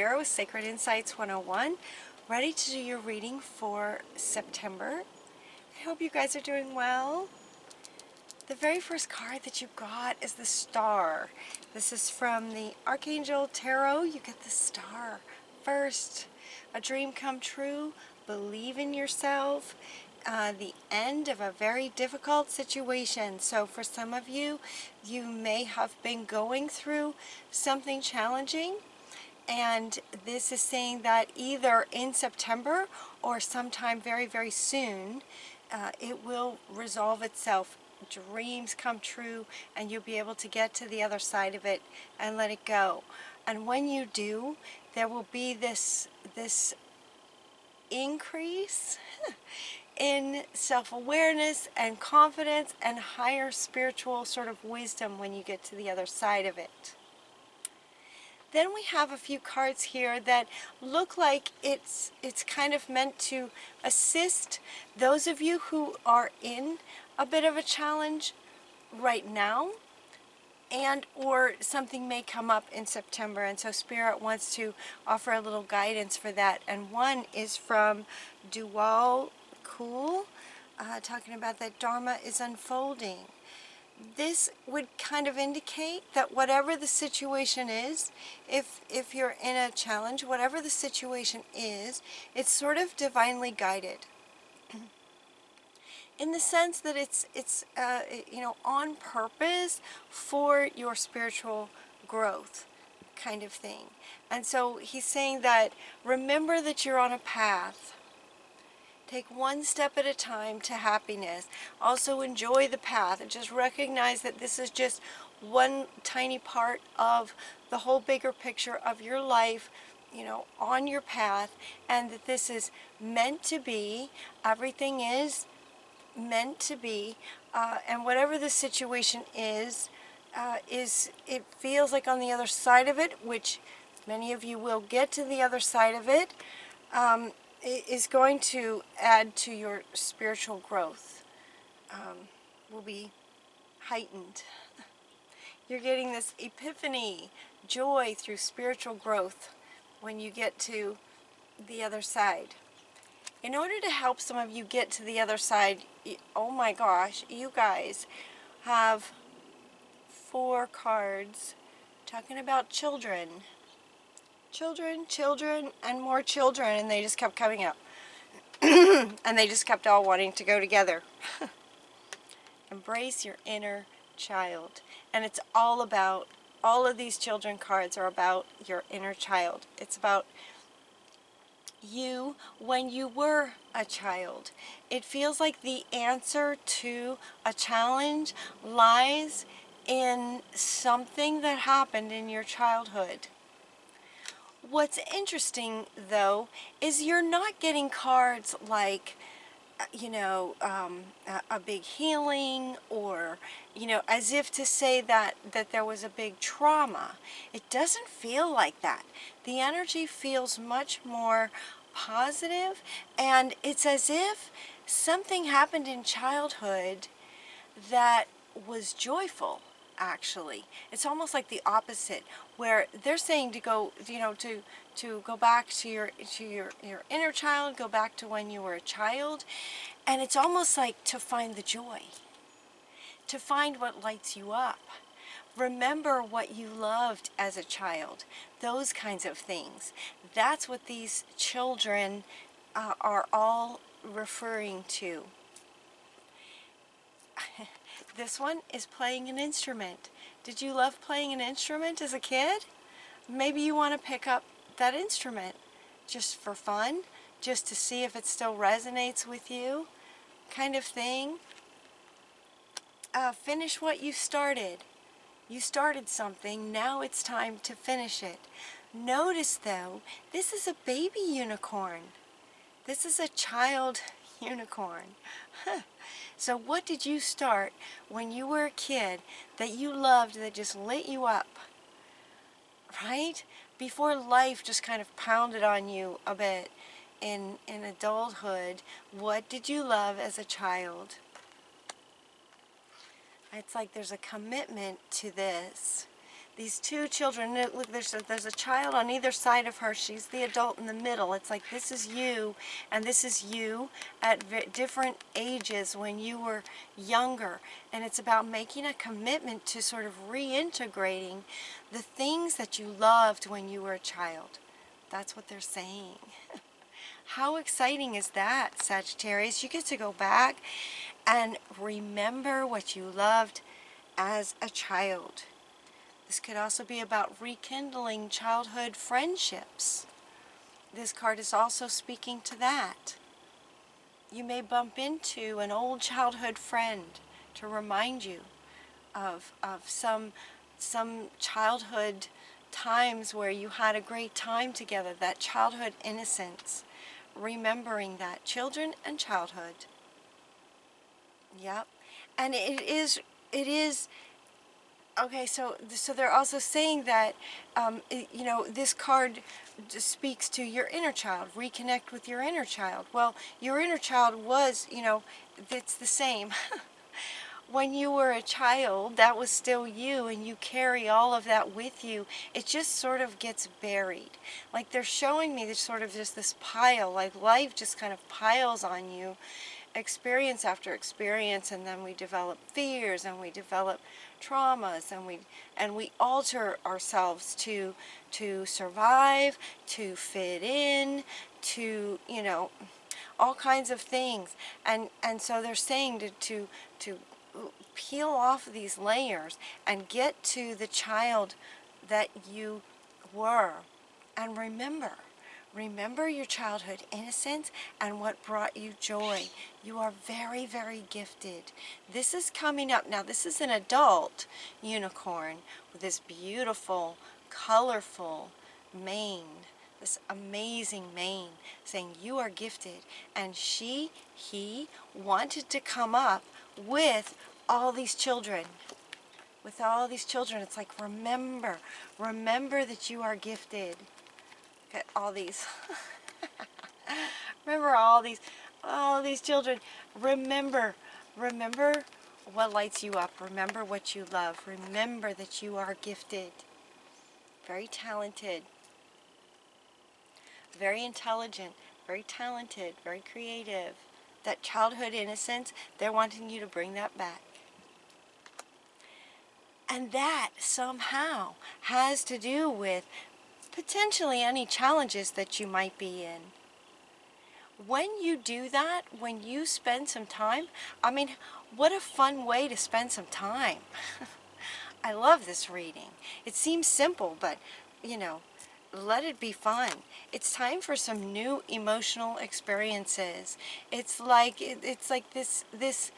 here with Sacred Insights 101, ready to do your reading for September. I hope you guys are doing well. The very first card that you got is the Star. This is from the Archangel Tarot. You get the Star first. A dream come true, believe in yourself, the end of a very difficult situation. So for some of you, you may have been going through something challenging, and this is saying that either in September or sometime very, very soon, it will resolve itself. Dreams come true, and you'll be able to get to the other side of it and let it go. And when you do, there will be this increase in self-awareness and confidence and higher spiritual sort of wisdom when you get to the other side of it. Then we have a few cards here that look like it's kind of meant to assist those of you who are in a bit of a challenge right now, and or something may come up in September, and so Spirit wants to offer a little guidance for that. And one is from Dual Cool, talking about that Dharma is unfolding. This would kind of indicate that whatever the situation is, if you're in a challenge, whatever the situation is, it's sort of divinely guided. In the sense that it's on purpose for your spiritual growth kind of thing. And so he's saying that remember that you're on a path. Take one step at a time to happiness. Also enjoy the path and just recognize that this is just one tiny part of the whole bigger picture of your life, on your path, and that this is meant to be. Everything is meant to be, and whatever the situation is it feels like on the other side of it, which many of you will get to the other side of it, is going to add to your spiritual growth, will be heightened. You're getting this epiphany, joy through spiritual growth when you get to the other side. In order to help some of you get to the other side, oh my gosh, you guys have 4 cards talking about children. Children, and more children, and they just kept coming up. And they just kept all wanting to go together. Embrace your inner child. And it's all of these children cards are about your inner child. It's about you when you were a child. It feels like the answer to a challenge lies in something that happened in your childhood. What's interesting, though, is you're not getting cards like, a big healing, or, as if to say that there was a big trauma. It doesn't feel like that. The energy feels much more positive, and it's as if something happened in childhood that was joyful. Actually, it's almost like the opposite, where they're saying to go, to go back to your inner child, go back to when you were a child, and it's almost like to find the joy, to find what lights you up. Remember what you loved as a child, those kinds of things. That's what these children are all referring to. This one is playing an instrument. Did you love playing an instrument as a kid? Maybe you want to pick up that instrument just for fun, just to see if it still resonates with you, kind of thing. Finish what you started. You started something, now it's time to finish it. Notice, though, this is a baby unicorn. This is a child unicorn. So what did you start when you were a kid that you loved, that just lit you up, right? Before life just kind of pounded on you a bit in adulthood, what did you love as a child? It's like there's a commitment to this. these two children. Look, there's a child on either side of her. She's the adult in the middle. It's like this is you, and this is you at different ages when you were younger. And it's about making a commitment to sort of reintegrating the things that you loved when you were a child. That's what they're saying. How exciting is that, Sagittarius? You get to go back and remember what you loved as a child. This could also be about rekindling childhood friendships. This card is also speaking to that. You may bump into an old childhood friend to remind you of some childhood times where you had a great time together, that childhood innocence. Remembering that. Children and childhood. Yep. And it is okay, so they're also saying that, you know, this card speaks to your inner child. Reconnect with your inner child. Well, your inner child was, you know, it's the same. When you were a child, that was still you, and you carry all of that with you. It just sort of gets buried. Like they're showing me this sort of just this pile, like life just kind of piles on you, experience after experience, and then we develop fears, and we develop traumas, and we alter ourselves to survive, to fit in, to, you know, all kinds of things. And so they're saying to peel off these layers and get to the child that you were, and remember your childhood innocence and what brought you joy. You are very, very gifted. This is coming up now. This is an adult unicorn with this beautiful, colorful mane, this amazing mane, saying you are gifted. And he wanted to come up with all these children. With all these children, it's like remember that you are gifted. Look at all these. Remember all these children. Remember what lights you up. Remember what you love. Remember that you are gifted. Very talented. Very intelligent. Very talented. Very creative. That childhood innocence, they're wanting you to bring that back. And that somehow has to do with potentially any challenges that you might be in. When you do that, when you spend some time, I mean, what a fun way to spend some time. I love this reading. It seems simple, but, you know, let it be fun. It's time for some new emotional experiences. It's like this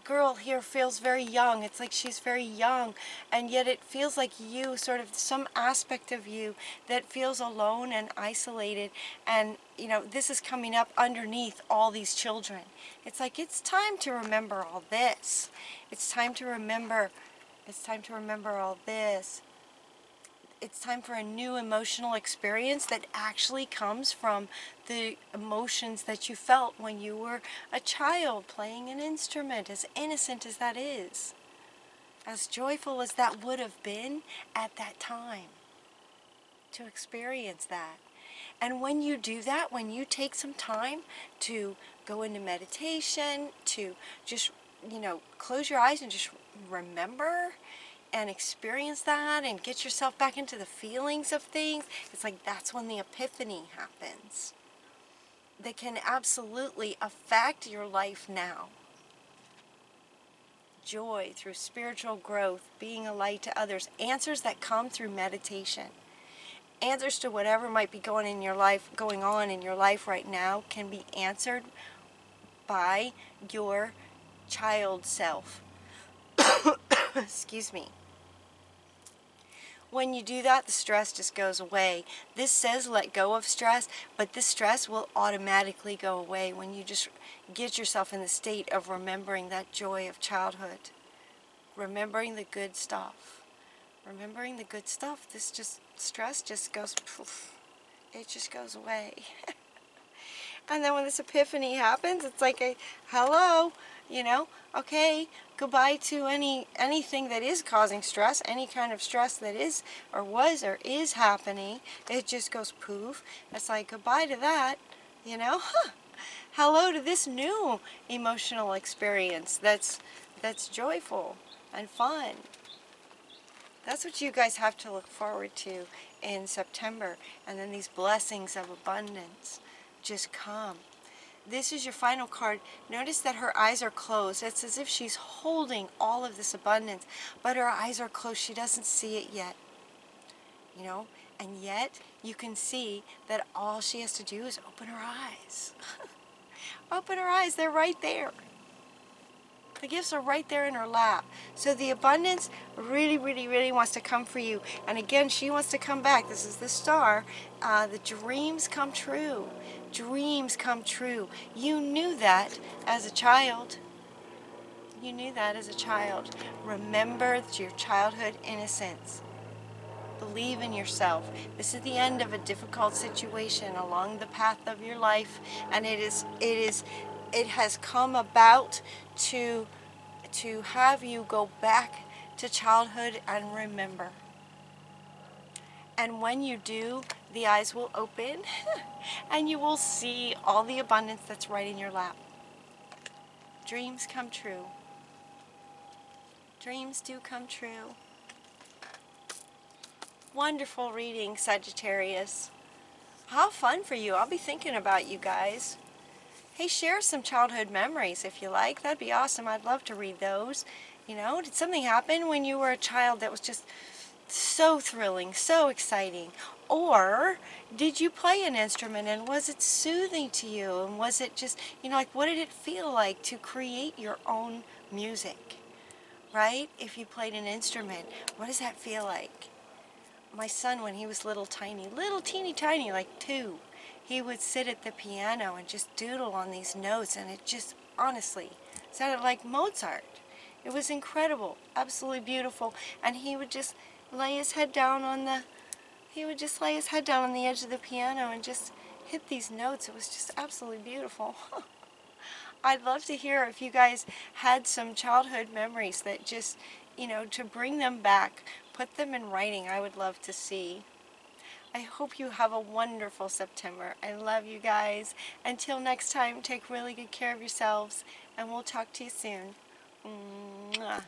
girl here feels very young. It's like she's very young, and yet it feels like you, sort of some aspect of you that feels alone and isolated. And, you know, this is coming up underneath all these children. It's like it's time to remember all this. It's time to remember. It's time to remember all this. It's time for a new emotional experience that actually comes from the emotions that you felt when you were a child playing an instrument, as innocent as that is, as joyful as that would have been at that time, to experience that. And when you do that, when you take some time to go into meditation, to just, you know, close your eyes and just remember and experience that and get yourself back into the feelings of things, it's like that's when the epiphany happens. That can absolutely affect your life now. Joy through spiritual growth, being a light to others, answers that come through meditation. Answers to whatever might be going on in your life right now can be answered by your child self. Excuse me. When you do that, the stress just goes away. This says let go of stress, but this stress will automatically go away when you just get yourself in the state of remembering that joy of childhood. Remembering the good stuff. Remembering the good stuff. Stress just goes poof. It just goes away. And then when this epiphany happens, it's like hello, You know, okay, goodbye to anything that is causing stress, any kind of stress that is or was or is happening. It just goes poof. It's like goodbye to that, you know. Hello to this new emotional experience that's joyful and fun. That's what you guys have to look forward to in September. And then these blessings of abundance just come. This is your final card. Notice that her eyes are closed. It's as if she's holding all of this abundance, but her eyes are closed. She doesn't see it yet, you know? And yet you can see that all she has to do is open her eyes. Open her eyes. They're right there. The gifts are right there in her lap. So the abundance really, really, really wants to come for you. And again, she wants to come back. This is the star. The dreams come true. Dreams come true. You knew that as a child. You knew that as a child. Remember your childhood innocence. Believe in yourself. This is the end of a difficult situation along the path of your life, and it has come about to have you go back to childhood and remember. And when you do, the eyes will open and you will see all the abundance that's right in your lap. Dreams come true. Dreams do come true. Wonderful reading, Sagittarius. How fun for you. I'll be thinking about you guys. Hey, share some childhood memories if you like. That'd be awesome. I'd love to read those. You know, did something happen when you were a child that was just so thrilling, so exciting? Or did you play an instrument and was it soothing to you? And was it just, you know, like what did it feel like to create your own music? Right? If you played an instrument, what does that feel like? My son, when he was little teeny tiny, like 2, he would sit at the piano and just doodle on these notes, and it just honestly sounded like Mozart. It was incredible, absolutely beautiful, and he would just lay his head down on the edge of the piano and just hit these notes. It was just absolutely beautiful. I'd love to hear if you guys had some childhood memories that just, you know, to bring them back, put them in writing. I would love to see. I hope you have a wonderful September. I love you guys. Until next time, take really good care of yourselves, and we'll talk to you soon. Mwah.